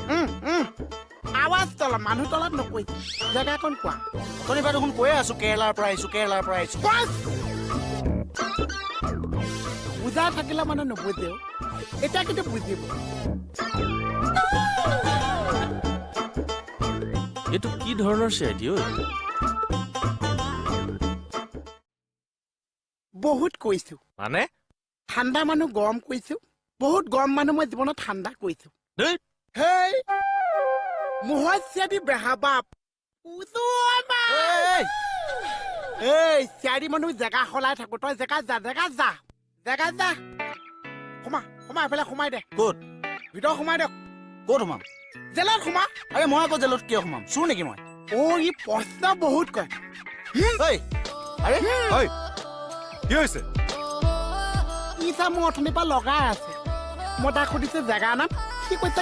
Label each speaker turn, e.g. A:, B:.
A: আৱাজ তলত মানুহ তলত নকৈ জেগাকণ কোৱা
B: শনিবাৰ দেখোন কৈয়ে আছো কেৰেলাৰ পৰা আহিছো
A: বুজা থাকিলে মানে নুবুজেও এতিয়া কিন্তু বুজিব
C: এইটো কি ধৰণৰ চিআইডি ঐ
A: বহুত কৈছো
C: মানে
A: ঠাণ্ডা মানুহ গৰম কৈছো বহুত গৰম মানুহ মই জীৱনত ঠাণ্ডা কৈছো
C: দেই
A: হেই মোহত চিয়াদি বেহা বাপ এই চিয়াদি মানুহ জেগা সলাই থাকো তই জেগা যা সোমা এফালে সোমাই দে
B: ক'ত
A: ভিতৰত সোমাই দে
B: ক'ত সোমাম
A: জেলত সোমা
B: আৰে মই আকৌ জেলত কিয় সোমাম চোৰ নেকি মই
A: ই প্ৰশ্ন বহুত কয়
B: আৰে
D: কি হৈছে
A: ই চা মোৰ অথনিৰ পৰা লগাই আছে মই তাক সুধিছো জেগা নাম সি কৈছে